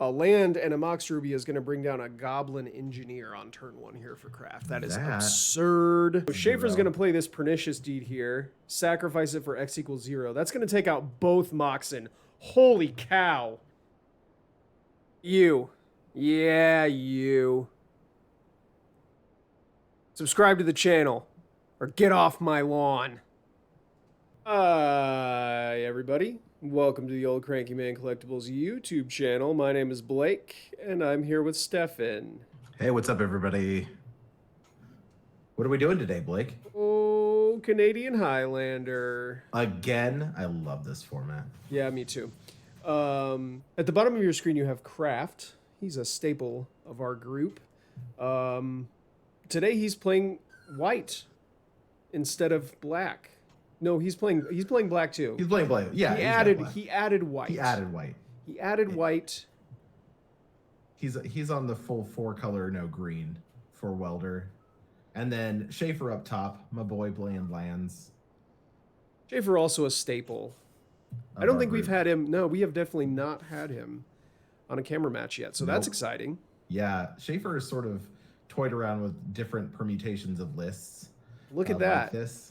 A land and a Mox Ruby is going to bring down a Goblin Engineer on turn 1 here for craft. That is absurd. So Schaefer's going to play this Pernicious Deed here, sacrifice it for X equals 0. That's going to take out both Moxen. Holy cow. You. Yeah, you. Subscribe to the channel or get off my lawn. Hi, everybody. Welcome to the Old Cranky Man Collectibles YouTube channel. My name is Blake, and I'm here with Stefan. Hey, what's up, everybody? What are we doing today, Blake? Oh, Canadian Highlander. Again, I love this format. Yeah, me too. At the bottom of your screen, you have Kraft. He's a staple of our group. Today, he's playing white instead of black. No, he's playing black too. He's playing black. Yeah, he added white. He added white. He's on the full 4-color no green for Welder. And then Schaefer up top, my boy playing lands. Schaefer also a staple. I don't think we've had him. No, we have definitely not had him on a camera match yet. So that's exciting. Yeah, Schaefer has sort of toyed around with different permutations of lists. Look at that. Like this.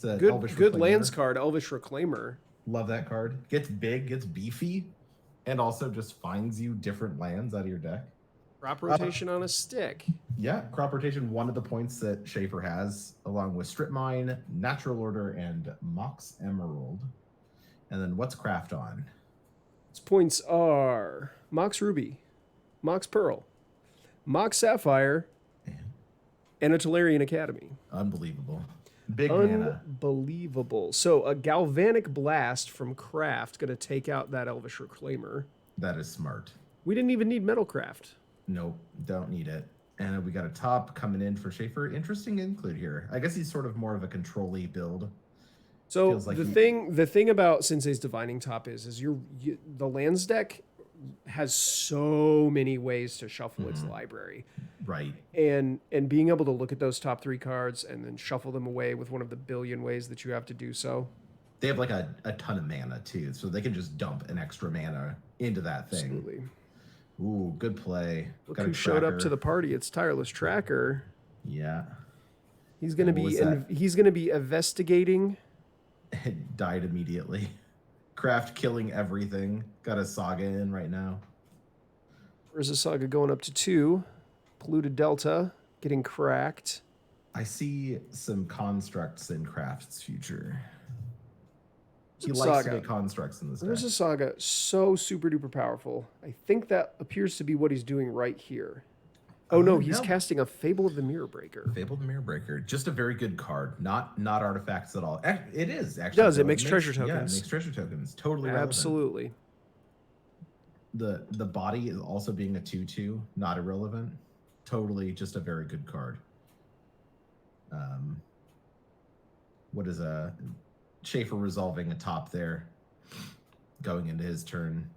It's a good lands card, Elvish Reclaimer. Love that card. Gets big, gets beefy, and also just finds you different lands out of your deck. Crop rotation on a stick. Yeah, crop rotation, one of the points that Schaefer has, along with Strip Mine, Natural Order, and Mox Emerald. And then what's Craft on? Its points are Mox Ruby, Mox Pearl, Mox Sapphire, and a Tolarian Academy. Unbelievable. Big mana. Unbelievable. So a Galvanic Blast from Craft going to take out that Elvish Reclaimer. That is smart. We didn't even need Metalcraft. Nope, don't need it. And we got a top coming in for Schaefer. Interesting include here. I guess he's sort of more of a control-y build. So like the thing about Sensei's Divining Top is the lands deck has so many ways to shuffle its library. Right. And being able to look at those top 3 cards and then shuffle them away with one of the billion ways that you have to do so. They have like a ton of mana too, so they can just dump an extra mana into that thing. Absolutely. Ooh, good play. Look who showed up to the party. It's Tireless Tracker. Yeah. He's gonna be investigating. It died immediately. Craft killing everything. Got a Saga in right now. Where's the Saga going up to 2? Polluted Delta getting cracked. I see some constructs in Craft's future. He likes to get constructs in this deck. There's a Saga so super duper powerful. I think that appears to be what he's doing right here. Oh no, he's casting a Fable of the Mirror Breaker. Fable of the Mirror Breaker. Just a very good card. Not artifacts at all. It is actually. It makes treasure tokens. Yeah, it makes treasure tokens. Totally relevant. Absolutely. The body is also being a 2/2, not irrelevant. Totally just a very good card. What is a Schaefer resolving a top there, going into his turn.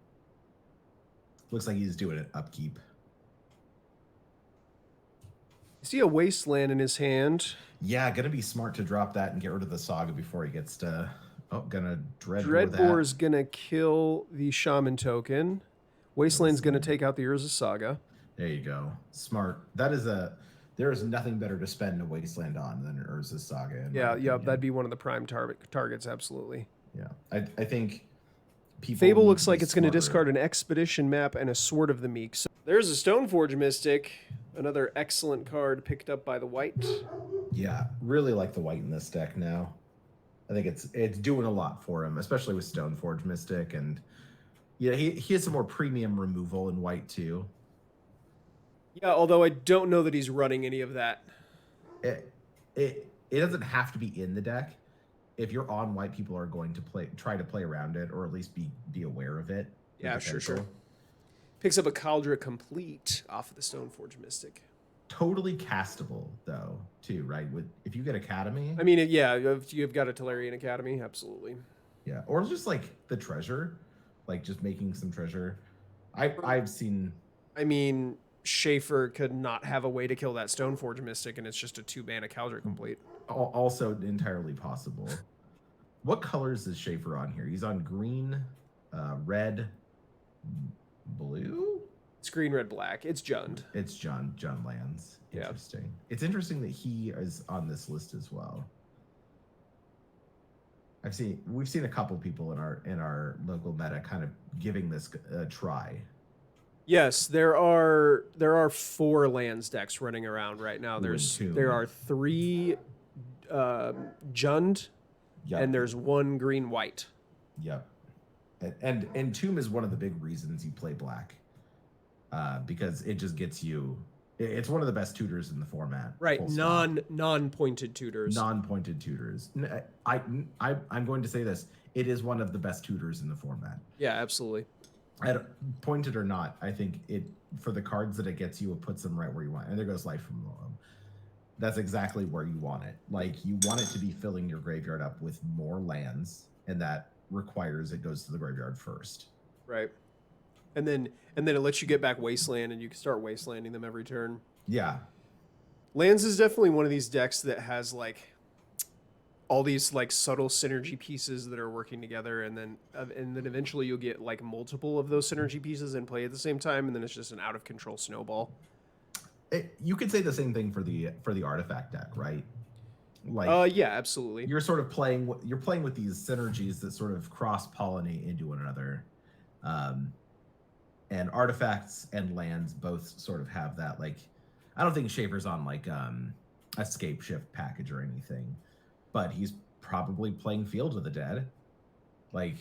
Looks like he's doing an upkeep. See a Wasteland in his hand. Yeah, gonna be smart to drop that and get rid of the Saga before he gets to. Oh, gonna Dreadbore is gonna kill the Shaman token. Wasteland's gonna take out the Urza Saga. There you go. Smart. That is there is nothing better to spend a Wasteland on than an Urza Saga. Yeah, that'd be one of the prime targets, absolutely. Yeah, I think people. Fable looks like it's going to discard an Expedition map and a Sword of the Meek. So there's a Stoneforge Mystic, another excellent card picked up by the white. Yeah, really like the white in this deck now. I think it's doing a lot for him, especially with Stoneforge Mystic, and yeah, he has some more premium removal in white too. Yeah, although I don't know that he's running any of that. It doesn't have to be in the deck. If you're on white, people are going to try to play around it, or at least be aware of it. Yeah, sure. Picks up a Caldra Complete off of the Stoneforge Mystic. Totally castable though, too, right? If you get Academy. I mean, yeah, if you've got a Tolarian Academy, absolutely. Yeah, or just like the treasure, like just making some treasure. I've seen. I mean, Schaefer could not have a way to kill that Stoneforge Mystic, and it's just a 2-mana Caldra Complete. Also entirely possible. What colors is Schaefer on here? He's on green, red, blue? It's green, red, black. It's Jund. It's John lands. Yeah. Interesting. It's interesting that he is on this list as well. We've seen a couple people in our local meta kind of giving this a try. Yes, there are 4 lands decks running around right now. There are 3 Jund, Yep. and there's 1 green white. Yep. And Tomb is one of the big reasons you play black, because it just gets you. It's one of the best tutors in the format. Right, non-pointed tutors. Non-pointed tutors. I'm going to say this. It is one of the best tutors in the format. Yeah, absolutely. Pointed or not, I think it for the cards that it gets you, it puts them right where you want. And there goes Life from the Loam. That's exactly where you want it. Like, you want it to be filling your graveyard up with more lands, and that requires it goes to the graveyard first. Right. And then it lets you get back Wasteland, and you can start Wastelanding them every turn. Yeah. Lands is definitely one of these decks that has like all these like subtle synergy pieces that are working together, and then eventually you'll get like multiple of those synergy pieces in play at the same time, and then it's just an out of control snowball. You could say the same thing for the artifact deck, right? Like, yeah, absolutely. You're sort of playing with these synergies that sort of cross pollinate into one another. And artifacts and lands both sort of have that. Like, I don't think Schaefer's on like a Scape Shift package or anything, but he's probably playing Field of the Dead. Like,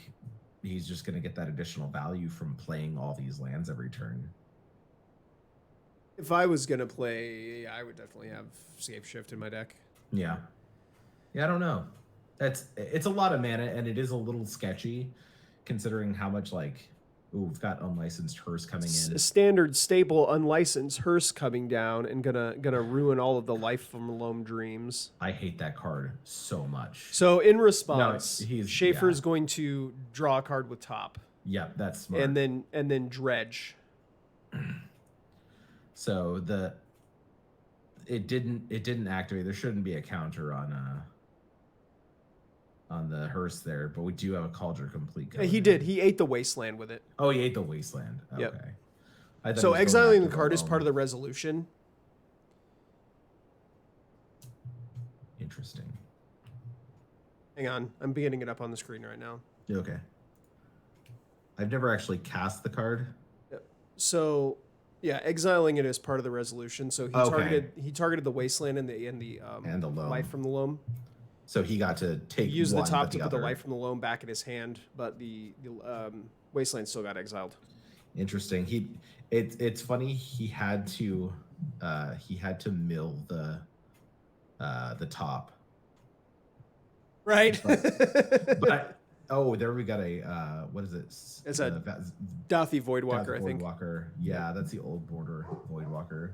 he's just going to get that additional value from playing all these lands every turn. If I was going to play, I would definitely have Scape Shift in my deck. Yeah. I don't know. It's a lot of mana, and it is a little sketchy considering how much like. Ooh, we've got unlicensed hearse coming in. Standard staple unlicensed hearse coming down and gonna ruin all of the Life from Loam dreams. I hate that card so much. So in response, no, Schaefer's going to draw a card with top. Yep, that's smart. And then dredge. So it didn't activate. There shouldn't be a counter on the hearse there, but we do have a Cauldron Complete. Yeah, he did. He ate the Wasteland with it. Oh, he ate the Wasteland. Okay. Yep. So exiling the card is part of the resolution. Interesting. Hang on. I'm beginning it up on the screen right now. Okay. I've never actually cast the card. Yep. So, yeah, exiling it is part of the resolution. So he targeted the Wasteland and the Loam. Life from the Loam. So he got to take. He used the top to put the Life from the Loam back in his hand, but the Wasteland still got exiled. Interesting. It's funny. He had to mill the top. Right. There we got a what is it? It's a Dauthi Voidwalker, I think. Voidwalker. Yeah, that's the old border Voidwalker.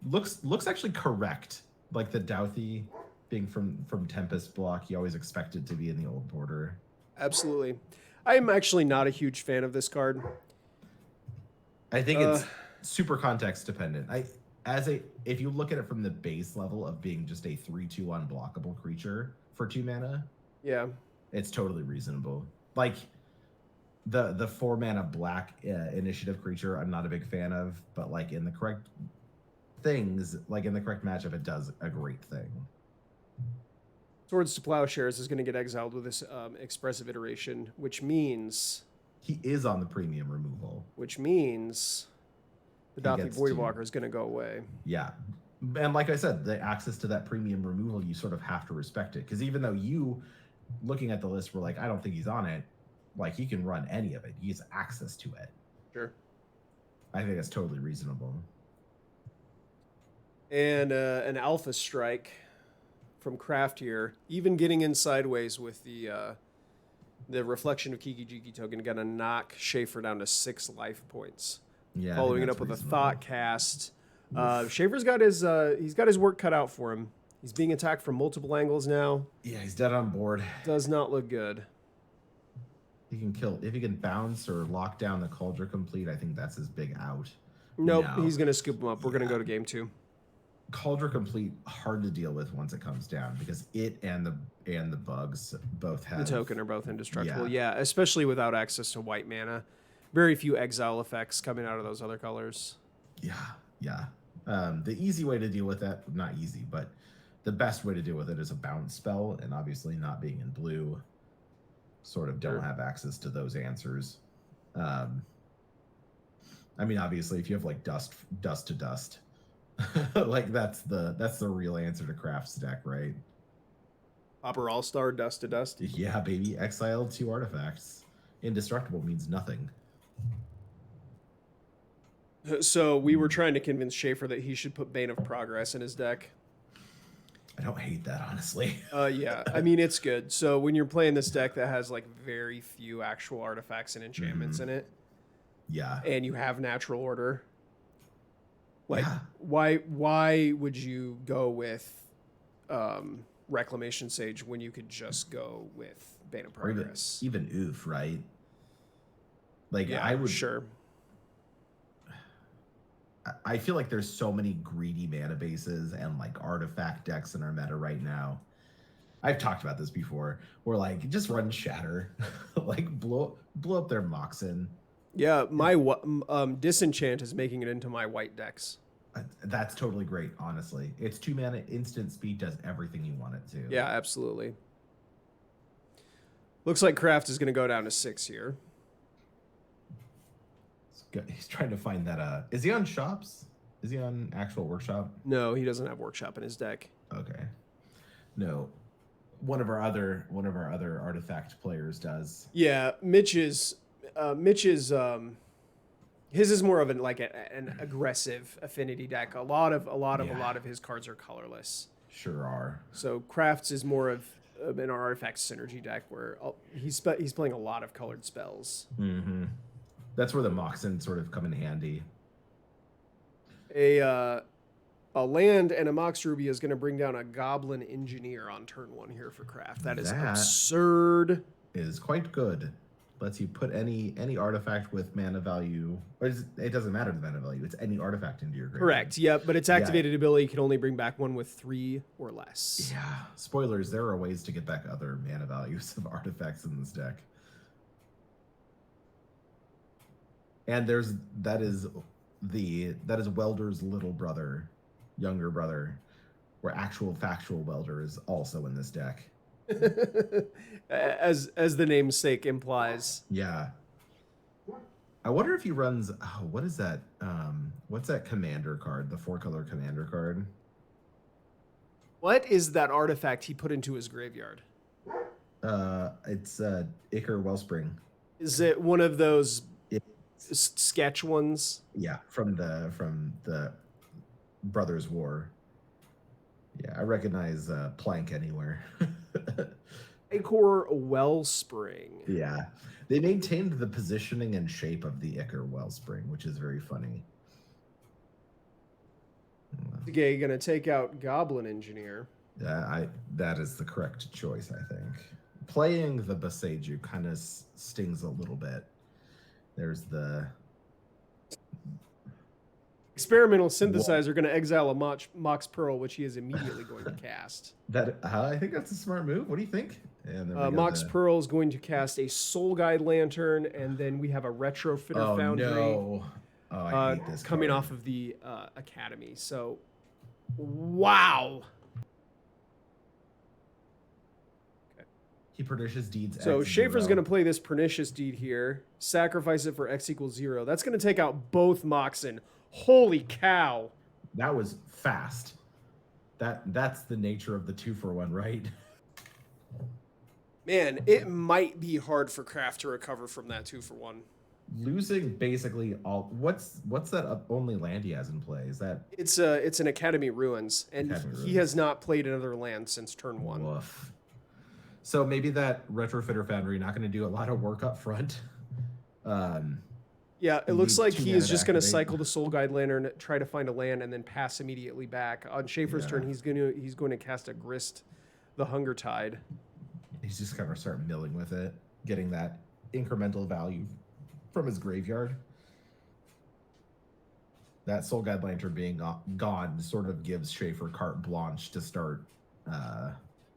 Looks actually correct. Like the Dauthi being from Tempest block, you always expect it to be in the old border. Absolutely. I'm actually not a huge fan of this card. I think it's super context dependent. If you look at it from the base level of being just a 3/2 unblockable creature for 2 mana, yeah, it's totally reasonable. Like the 4 mana black initiative creature, I'm not a big fan of, but like in the correct things, like in the correct matchup, it does a great thing. Swords to Plowshares is going to get exiled with this expressive iteration, which means he is on the premium removal. Which means the Dauthi Voidwalker is going to go away. Yeah. And like I said, the access to that premium removal, you sort of have to respect it. Because even though you, looking at the list, were like, I don't think he's on it, like he can run any of it. He has access to it. Sure. I think that's totally reasonable. And an Alpha Strike from Craft here, even getting in sideways with the Reflection of Kiki Jiki token, gonna knock Schaefer down to 6 life points. Yeah, following it up with a Thought Cast. Schaefer's got his work cut out for him. He's being attacked from multiple angles now. Yeah, he's dead on board. Does not look good. He can kill if he can bounce or lock down the Cauldron Complete. I think that's his big out. Nope, he's gonna scoop him up. We're gonna go to game 2. Cauldron Complete hard to deal with once it comes down because it and the bugs both have the token are both indestructible. Yeah, especially without access to white mana. Very few exile effects coming out of those other colors. Yeah, yeah. The easy way to deal with that, not easy, but the best way to deal with it is a bounce spell, and obviously not being in blue, sort of don't have access to those answers. I mean, obviously, if you have like dust to dust, like that's the real answer to Craft's deck, right? Upper All-Star, dust to dust. Yeah, baby. Exile 2 artifacts. Indestructible means nothing. So we were trying to convince Schaefer that he should put Bane of Progress in his deck. I don't hate that, honestly. Yeah, I mean, it's good. So when you're playing this deck that has like very few actual artifacts and enchantments in it, yeah, and you have natural order, like yeah. why would you go with Reclamation Sage when you could just go with Bane of Progress? Or even Oof, right? Like, yeah, I would sure. I feel like there's so many greedy mana bases and like artifact decks in our meta right now. I've talked about this before. Where like just run Shatter, like blow up their Moxen. Yeah, my Disenchant is making it into my white decks. That's totally great, honestly. It's 2 mana, instant speed, does everything you want it to. Yeah, absolutely. Looks like Craft is going to go down to 6 here. He's trying to find that. Is he on Shops? Is he on actual Workshop? No, he doesn't have Workshop in his deck. Okay. No. One of our other artifact players does. Yeah, Mitch's his is more of an aggressive affinity deck. A lot of his cards are colorless. Sure are. So Crafts is more of an artifact synergy deck where he's playing a lot of colored spells. Mm-hmm. That's where the Moxen sort of come in handy. A land and a Mox Ruby is going to bring down a Goblin Engineer on turn 1 here for Craft. That is absurd. Is quite good. Lets you put any artifact with mana value, or it doesn't matter the mana value. It's any artifact into your graveyard. Correct. Yep, but its activated ability can only bring back one with 3 or less. Yeah. Spoilers: there are ways to get back other mana values of artifacts in this deck. And that is Welder's little brother, younger brother, where actual factual Welder is also in this deck. as the namesake implies. Yeah. I wonder if he runs. Oh, what is that? What's that commander card? The 4-color commander card. What is that artifact he put into his graveyard? It's Ichor Wellspring. Is it one of those sketch ones? Yeah, from the Brothers War. Yeah, I recognize Plank anywhere. Ichor Wellspring. Yeah, they maintained the positioning and shape of the Ichor Wellspring, which is very funny. Okay, gonna take out Goblin Engineer. That is the correct choice, I think. Playing the Boseiju kind of stings a little bit. There's the Experimental Synthesizer going to exile a Mox Pearl, which he is immediately going to cast. I think that's a smart move. What do you think? And Mox Pearl is going to cast a Soul Guide Lantern, and then we have a Retrofitter Foundry. No. Oh, I hate this coming card. off of the Academy. So, wow. He Pernicious Deeds. So X Schaefer's 0. going to play this Pernicious Deed here, sacrifice it for X = 0. That's going to take out both Moxen. Holy cow. That was fast. That's the nature of the 2-for-1, right? Man, it might be hard for Craft to recover from that 2-for-1. Losing basically all. What's that only land he has in play? Is that? It's an Academy Ruins, and he has not played another land since turn 1. Woof. So maybe that Retrofitter Foundry not going to do a lot of work up front. Yeah, it looks like he is just going to activate. cycle the Soul Guide Lantern, try to find a land, and then pass immediately back. On Schaefer's turn, he's going to cast a Grist, the Hunger Tide. He's just going to start milling with it, getting that incremental value from his graveyard. That Soul Guide Lantern being gone sort of gives Schaefer carte blanche to start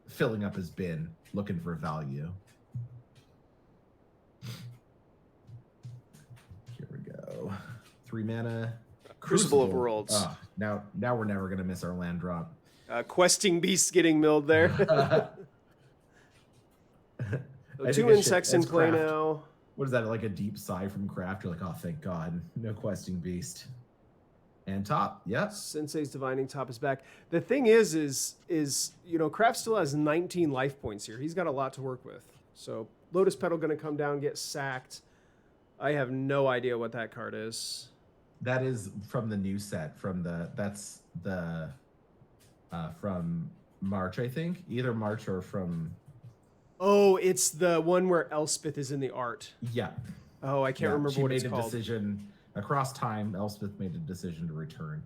filling up his bin, looking for value. 3 mana. Crucible of Worlds. Oh, now we're never gonna miss our land drop. Questing Beasts getting milled there. So 2 insects in play Craft. now. What is that, like a deep sigh from Craft? You're like, oh, thank God. No Questing Beast. And top, yep. Sensei's Divining Top is back. The thing is, you know, Kraft still has 19 life points here. He's got a lot to work with. So Lotus Petal going to come down, get sacked. I have no idea what that card is. That is from the new set. From March, I think. Either March or from... Oh, it's the one where Elspeth is in the art. Yeah. Oh, I can't remember what it's called. She made a decision... Across time, Elspeth made a decision to return.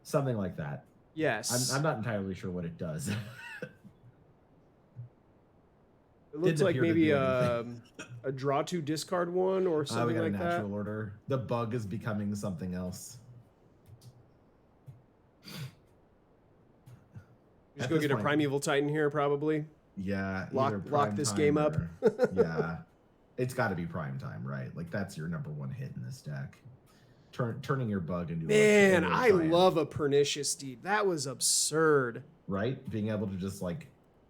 Something like that. Yes. I'm not entirely sure what it does. It looks like maybe a draw to discard one or something like that. Natural order. The bug is becoming something else. Just go get a Primeval Titan here, probably. Yeah. Lock this game up. Yeah. It's got to be prime time, right? Like, that's your number one hit in this deck. Turning your bug into Man, I love a Pernicious Deed. That was absurd. Right? Being able to just, like,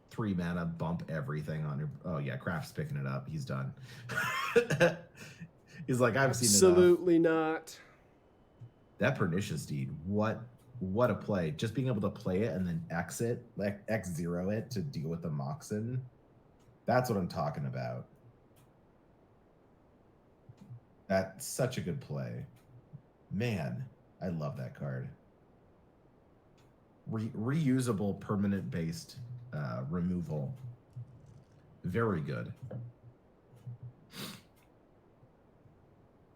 3 mana bump everything on your... Oh, yeah, Craft's picking it up. He's done. He's like, I've seen it. Absolutely not. That Pernicious Deed, what a play. Just being able to play it and then exit, like, X0 it to deal with the Moxen. That's what I'm talking about. That's such a good play. Man, I love that card. Reusable permanent-based removal. Very good.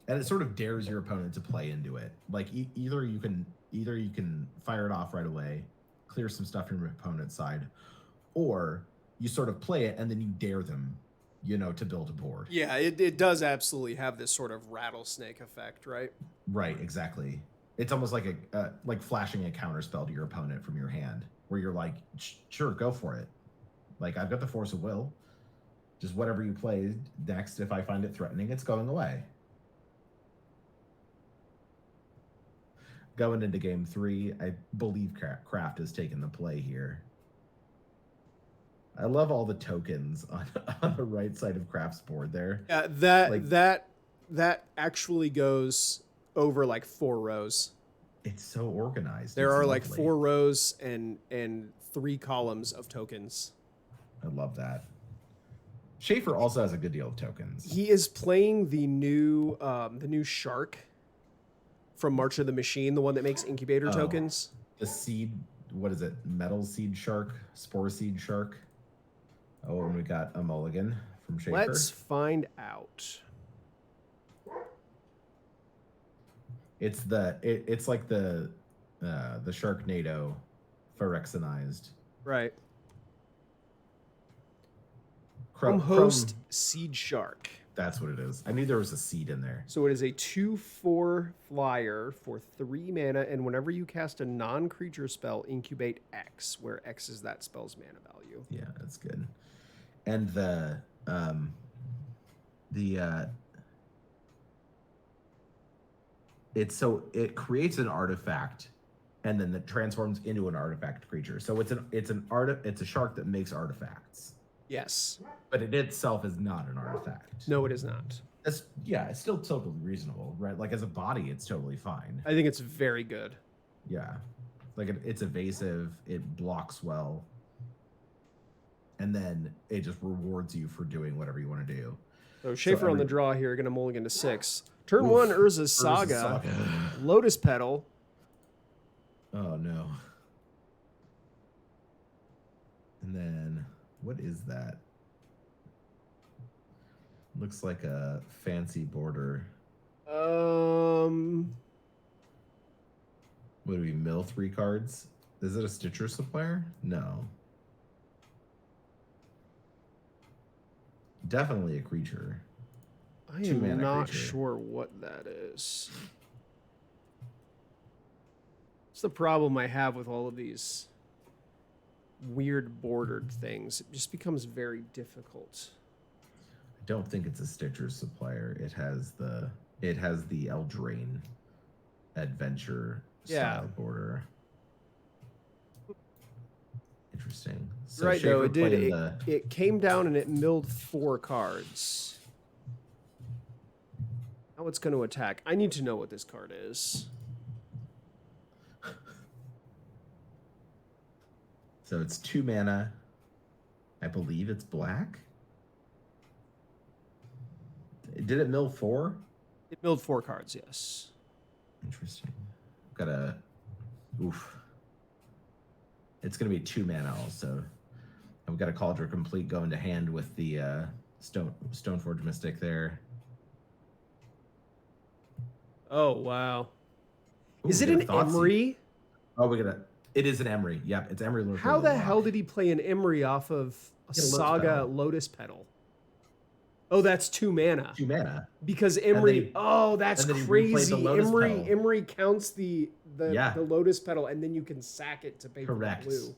And it sort of dares your opponent to play into it. Like, either you can fire it off right away, clear some stuff from your opponent's side, or you sort of play it and then you dare them, you know, to build a board. Yeah, it does absolutely have this sort of rattlesnake effect, right? Right, exactly. It's almost like like flashing a counter spell to your opponent from your hand, where you're like, sure, go for it. Like, I've got the Force of Will. Just whatever you play next, if I find it threatening, it's going away. Going into game 3, I believe Craft has taken the play here. I love all the tokens on the right side of Craft's board there. Yeah, that actually goes over like 4 rows. It's so organized. There are like 4 rows and 3 columns of tokens. I love that. Schaefer also has a good deal of tokens. He is playing the new shark from March of the Machine, the one that makes incubator tokens. The seed, what is it? Metal seed shark, spore seed shark. Oh, and we got a mulligan from Schaefer. Let's find out. It's like the Sharknado Phyrexionized. Right. From host Seed Shark. That's what it is. I knew there was a seed in there. So it is a 2/4 flyer for 3 mana, and whenever you cast a non-creature spell, incubate X, where X is that spell's mana value. Yeah, that's good. And it creates an artifact, and then it transforms into an artifact creature. So it's a shark that makes artifacts. Yes. But it itself is not an artifact. No, it is not. It's still totally reasonable, right? Like, as a body, it's totally fine. I think it's very good. Yeah. Like, it's evasive, it blocks well, and then it just rewards you for doing whatever you want to do. So Schaefer on the draw here, going to mulligan to 6. Turn 1, Urza's Saga. Lotus Petal. Oh, no. And then, what is that? Looks like a fancy border. What do we mill 3 cards? Is it a Stitcher supplier? No. Definitely a creature. I am not sure what that is. It's the problem I have with all of these weird bordered things. It just becomes very difficult. I don't think it's a Stitcher supplier. It has the Eldraine adventure Yeah. style border. Interesting. So Right, though, Schaefer it did. playing It came down and it milled 4 cards. Now it's going to attack. I need to know what this card is. So it's 2 mana. I believe it's black. Did it mill 4? It milled 4 cards, yes. Interesting. Got a... Oof. It's going to be 2 mana also. I've got a Cauldron Complete going to hand with the Stoneforge Mystic there. Oh, wow. Ooh, Is it an Emery? Oh, we got a... It is an Emery. Yep, it's Emery. How the hell did he play an Emery off of a Saga Lotus Petal? Oh, that's 2 mana. 2 mana. Because Emery... Oh, that's crazy. Emery counts the Lotus Petal, and then you can sack it to pay for the blue.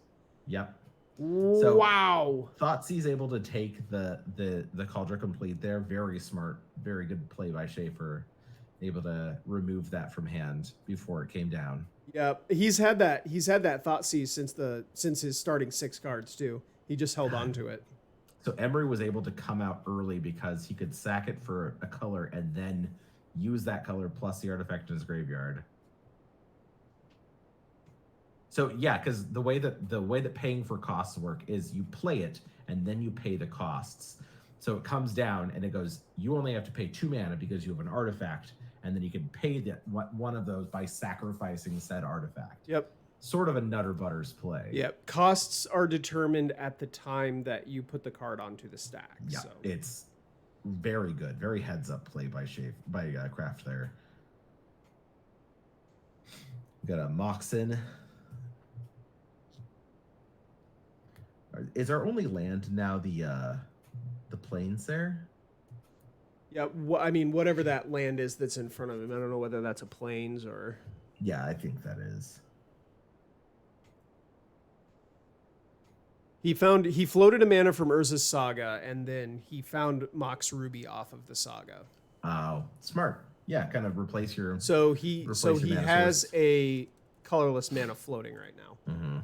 Yep. So, wow. Thoughtsei's able to take the Cauldron Complete there. Very smart. Very good play by Schaefer. Able to remove that from hand before it came down. Yeah, he's had that Thoughtseize since his starting 6 cards too. He just held on to it. So Emery was able to come out early because he could sack it for a color and then use that color plus the artifact in his graveyard. So yeah, because the way that paying for costs work is you play it and then you pay the costs. So it comes down and it goes, you only have to pay 2 mana because you have an artifact, and then you can pay one of those by sacrificing said artifact. Yep. Sort of a Nutter Butters play. Yep. Costs are determined at the time that you put the card onto the stack. Yeah, so. It's very good. Very heads up play by Kraft there. Got a Moxen. Is our only land now the plains there? Yeah, I mean, whatever that land is that's in front of him. I don't know whether that's a plains or... Yeah, I think that is. He floated a mana from Urza's Saga, and then he found Mox Ruby off of the Saga. Oh, smart. Yeah, kind of replace your... So he has a colorless mana floating right now. Mm-hmm.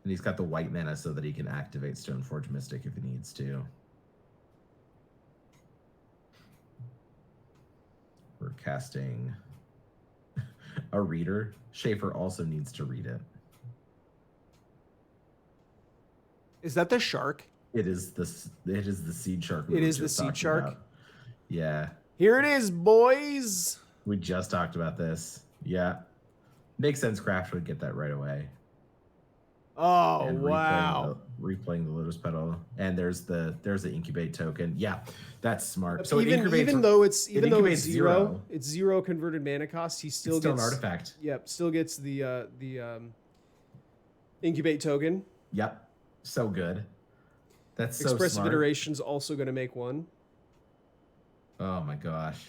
And he's got the white mana so that he can activate Stoneforge Mystic if he needs to. We're casting a reader. Schaefer also needs to read it. Is that the shark? It is the seed shark. It is the seed shark. About. Yeah. Here it is, boys. We just talked about this. Yeah. Makes sense. Kraft would get that right away. Oh, and wow. Replaying the Lotus Petal. And there's the incubate token. Yeah, that's smart. So even though it's zero, it's 0 converted mana cost, he still gets an artifact. Yep, still gets the incubate token. Yep. So good. That's so Expressive smart. Iteration's also going to make one. Oh my gosh.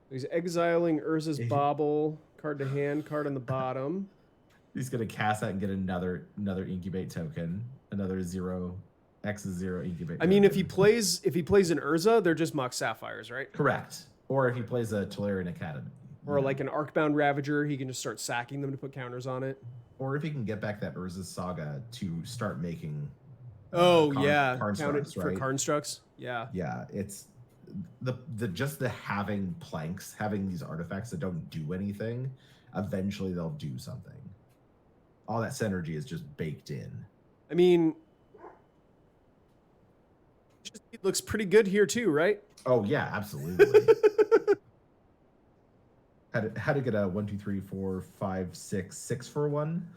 He's exiling Urza's Bauble, card to hand, card on the bottom. He's gonna cast that and get another incubate token, another 0x0 incubate. I mean, if he plays an Urza, they're just Mox Sapphires, right? Correct. Or if he plays a Tolarian Academy, or like an Arcbound Ravager, he can just start sacking them to put counters on it. Or if he can get back that Urza Saga to start making. Counted for Karnstructs. Yeah. Yeah, it's the having planks, having these artifacts that don't do anything. Eventually, they'll do something. All that synergy is just baked in. I mean, it looks pretty good here too, right? Oh yeah, absolutely. How to get a 1, 2, 3, 4, 5, 6 for 1?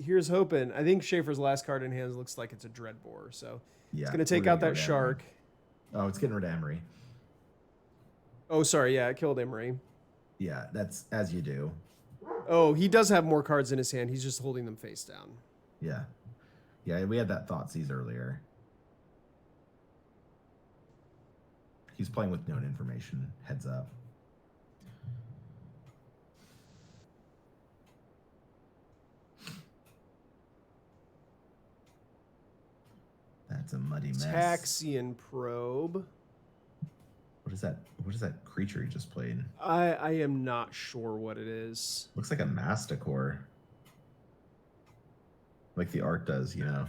Here's hoping. I think Schaefer's last card in hand looks like it's a Dreadbore, so yeah, it's gonna take out that shark. Oh, it's getting rid of Emery. Oh, sorry, yeah, it killed Emery. Yeah, that's as you do. Oh, he does have more cards in his hand. He's just holding them face down. Yeah. Yeah, we had that Thoughtseize earlier. He's playing with known information. Heads up. That's a muddy mess. Taxian Probe. What is that? What is that creature he just played? I am not sure what it is. Looks like a Masticore. Like the art does, you know.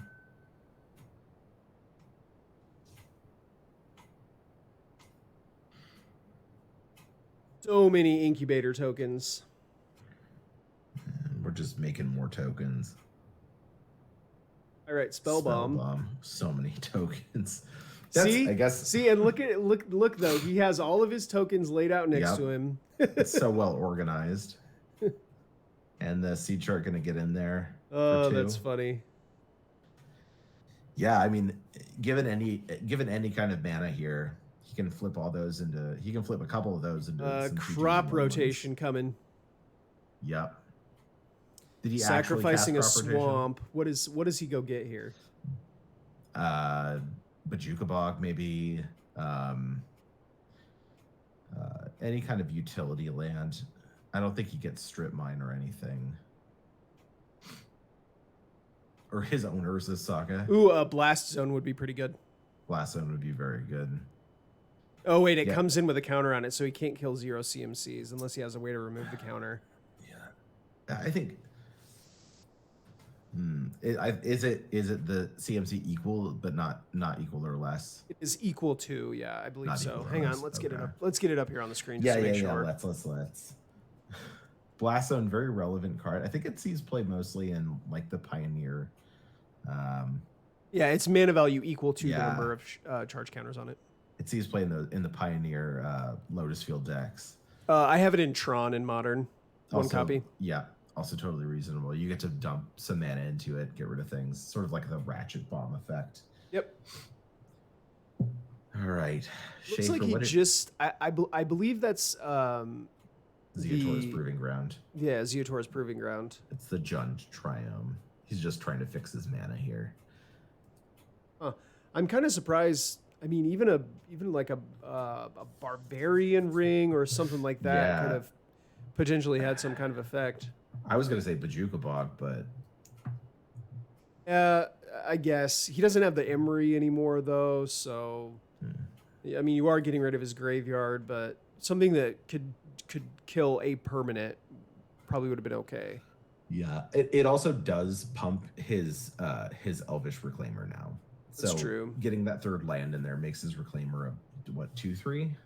So many incubator tokens. And we're just making more tokens. All right, spell bomb. So many tokens. See, I guess. See, and look though. He has all of his tokens laid out next to him. It's so well organized. And the seed chart gonna get in there. Oh, that's funny. Yeah, I mean, given any kind of mana here, he can flip all those into. He can flip a couple of those into some crop rotation coming. Yep. Did he sacrificing actually a swamp? What does he go get here? Bajuka Bog, maybe. Any kind of utility land. I don't think he gets strip mine or anything. Or his owner's saga. Ooh, Blast Zone would be pretty good. Blast Zone would be very good. Oh wait, it comes in with a counter on it, so he can't kill 0 CMCs unless he has a way to remove the counter. Yeah, I think. Is it the CMC equal but not equal or less? It is equal to, yeah, I believe so. Hang on, let's get it up. Okay. Let's get it up here on the screen. Just to make sure. Let's. Blast Zone, very relevant card. I think it sees play mostly in like the Pioneer. Yeah, it's mana value equal to the number of charge counters on it. It sees play in the Pioneer Lotus Field decks. I have it in Tron in Modern. One copy. Yeah, also totally reasonable. You get to dump some mana into it, get rid of things, sort of like the Ratchet Bomb effect. Yep. All right. Looks like he just. I believe that's. Zeotor's Proving Ground. Yeah, Zeotor's Proving Ground. It's the Jund Triome. He's just trying to fix his mana here. Huh. I'm kind of surprised. I mean, even like a Barbarian Ring or something like that could have potentially had some kind of effect. I was gonna say Bajuka Bog, but I guess he doesn't have the Emery anymore though. So, I mean, you are getting rid of his graveyard, but something that could kill a permanent probably would have been okay. Yeah, it also does pump his Elvish Reclaimer now. That's true. Getting that third land in there makes his Reclaimer a 2/3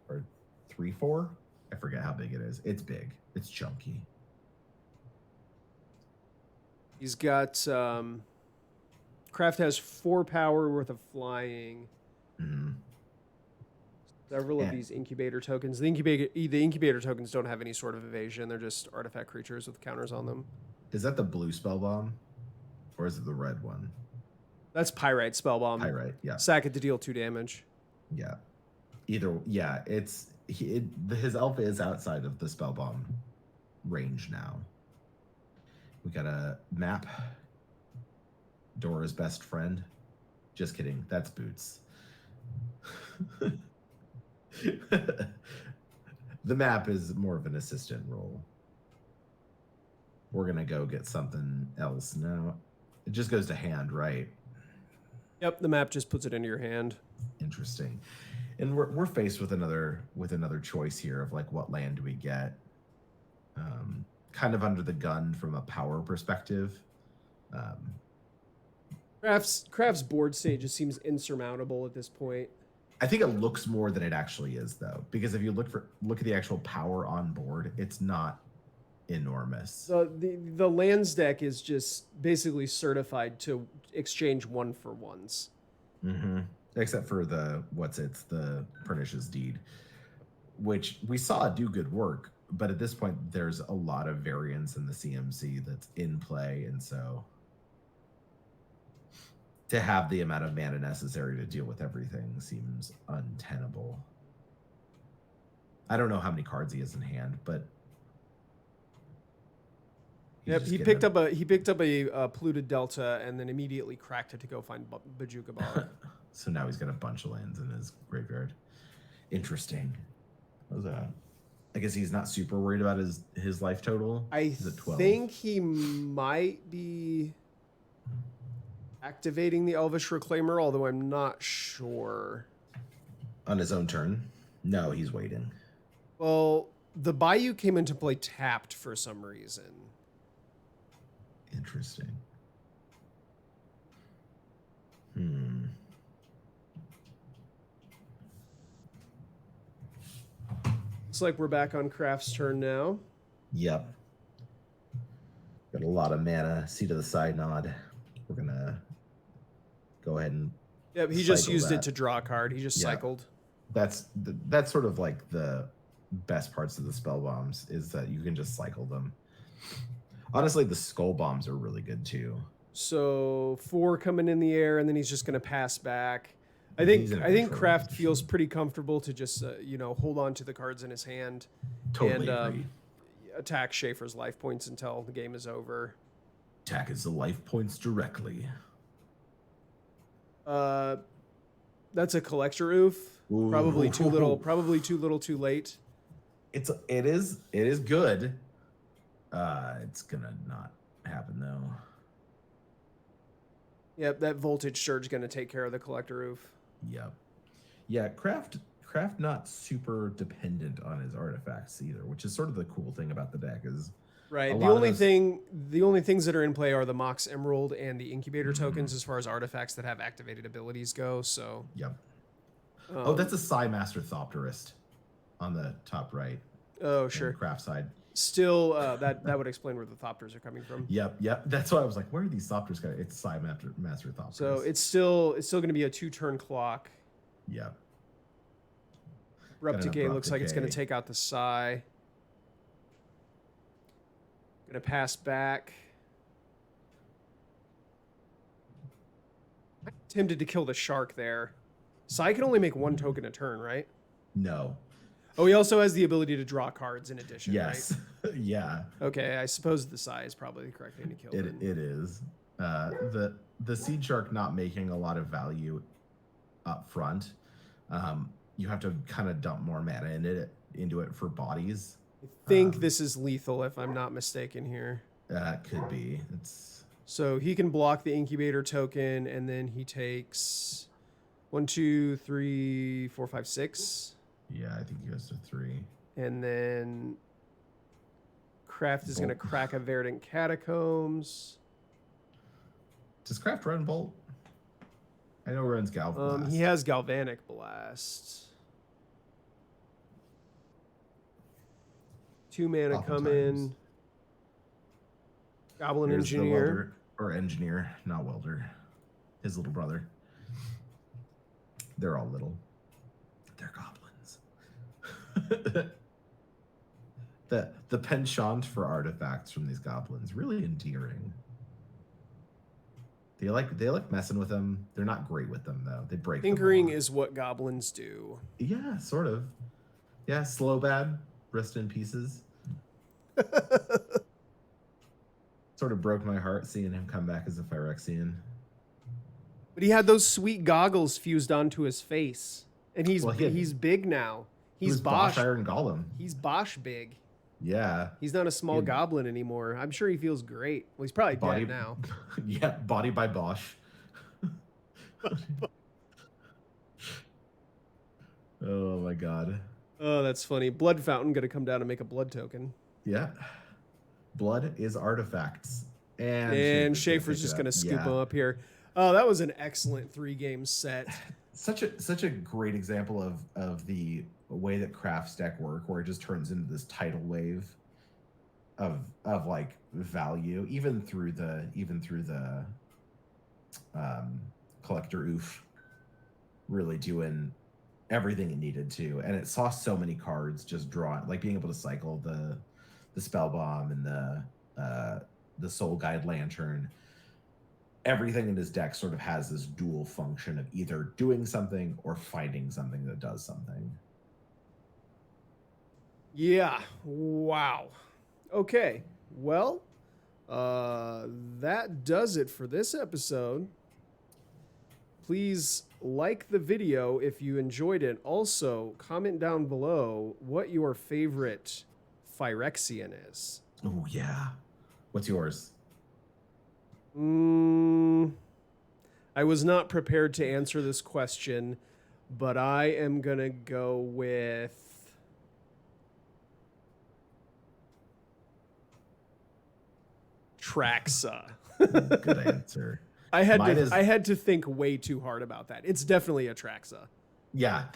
or 3/4. I forget how big it is. It's big. It's chunky. He's got Craft has 4 power worth of flying. Mm-hmm. Several of these incubator tokens. The incubator tokens don't have any sort of evasion. They're just artifact creatures with counters on them. Is that the blue spell bomb, or is it the red one? That's Pyrite spell bomb. Pyrite, yeah. Sack it to deal 2 damage. Yeah. His alpha is outside of the spell bomb range now. We got a map. Dora's best friend. Just kidding. That's Boots. The map is more of an assistant role. We're gonna go get something else now. It just goes to hand, right? Yep, the map just puts it into your hand. Interesting. And we're faced with another choice here of like, what land do we get? Kind of under the gun from a power perspective. Craft's board state just seems insurmountable at this point. I think it looks more than it actually is, though, because if you look at the actual power on board, it's not enormous. The lands deck is just basically certified to exchange 1-for-1s. Mm-hmm. Except for the Pernicious Deed, which we saw do good work, but at this point there's a lot of variance in the CMC that's in play, and so to have the amount of mana necessary to deal with everything seems untenable. I don't know how many cards he has in hand, but yep, he picked up a polluted Delta and then immediately cracked it to go find Bajuka Bog. So now he's got a bunch of lands in his graveyard. Interesting. What was that? I guess he's not super worried about his life total. I think he might be activating the Elvish Reclaimer, although I'm not sure. On his own turn? No, he's waiting. Well, the Bayou came into play tapped for some reason. Interesting. Looks like we're back on Craft's turn now. Yep. Got a lot of mana. Seat of the side nod. We're gonna go ahead and. Yep, he just used it to draw a card. He just cycled. That's sort of like the best parts of the spell bombs is that you can just cycle them. Honestly, the skull bombs are really good too. So 4 coming in the air, and then he's just going to pass back. I think Craft feels pretty comfortable to just hold on to the cards in his hand Totally and attack Schaefer's life points until the game is over. Attack his life points directly. That's a collector oof. Ooh. Probably too little. Probably too little. Too late. It is good. It's gonna not happen though. Yep, that voltage surge gonna take care of the collector roof. Yep. Yeah, Craft not super dependent on his artifacts either, which is sort of the cool thing about the deck is right. The only things that are in play are the Mox Emerald and the Incubator tokens as far as artifacts that have activated abilities go. So. Yep. That's a Psy Master Thopterist on the top right. Oh, sure. Craft side. Still, that would explain where the Thopters are coming from. Yep. That's why I was like, where are these Thopters coming? It's Psy Master Thopterist. So it's still going to be a 2-turn clock. Yep. Abrupt Decay looks like it's going to take out the Psy. Going to pass back. I'm tempted to kill the shark there. Psy can only make 1 token a turn, right? No. Oh, he also has the ability to draw cards in addition, yes. Right? Yeah. Okay, I suppose the Psy is probably the correct thing to kill. It is. The Seed Shark not making a lot of value up front. You have to kind of dump more mana into it for bodies. I think this is lethal, if I'm not mistaken here. Could be. So he can block the Incubator token, and then he takes 1, 2, 3, 4, 5, 6. Yeah, I think he goes to 3. And then Craft is going to crack a Verdant Catacombs. Does Craft run Bolt? I know he runs Blast. He has Galvanic Blast. 2 mana come in. Goblin Engineer. Or Engineer, not Welder. His little brother. They're all little. They're goblins. The penchant for artifacts from these goblins, really endearing. They like messing with them. They're not great with them though. They break. Tinkering is what goblins do. Yeah, sort of. Yeah, slow bad, wrist in pieces. Sort of broke my heart seeing him come back as a Phyrexian. But he had those sweet goggles fused onto his face, and he's big now. He's Bosch Iron Golem. He's Bosch big. Yeah. He's not a small goblin anymore. I'm sure he feels great. Well, he's probably dead now. Yeah, body by Bosch. Oh my god. Oh, that's funny. Blood Fountain gonna come down and make a blood token. Yeah. Blood is artifacts. And Schaefer's just gonna scoop him up here. Oh, that was an excellent 3-game set. Such a great example of the way that Craft's deck work, where it just turns into this tidal wave of like value, even through the collector oof, really doing everything it needed to, and it saw so many cards just draw, like being able to cycle the spell bomb and the soul guide lantern. Everything in his deck sort of has this dual function of either doing something or finding something that does something. Yeah. Wow. Okay. Well, that does it for this episode. Please like the video if you enjoyed it. Also, comment down below what your favorite Phyrexian is. Oh, yeah. What's yours? I was not prepared to answer this question. but I am going to go with Traxa. Good answer. I had to think way too hard about that. It's definitely a Traxa. Yeah,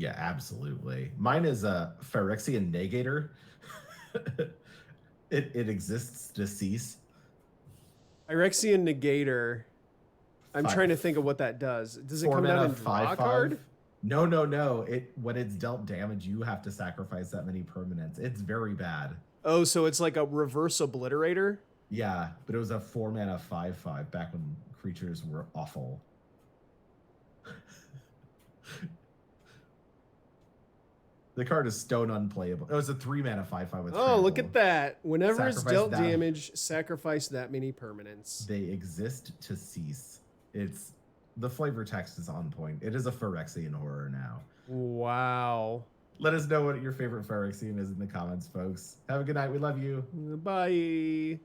absolutely. Mine is a Phyrexian Negator. it exists to cease. Phyrexian Negator. I'm trying to think of what that does. Does it come down and draw a card? No. When it's dealt damage, you have to sacrifice that many permanents. It's very bad. Oh, so it's like a reverse obliterator? Yeah, but it was a 4-mana 5/5 back when creatures were awful. The card is stone unplayable. It was a 3-mana 5/5 with trample. Look at that. Whenever it's dealt damage, sacrifice that many permanents. They exist to cease. It's the flavor text is on point. It is a Phyrexian horror now. Wow. Let us know what your favorite Phyrexian is in the comments, folks. Have a good night. We love you. Bye.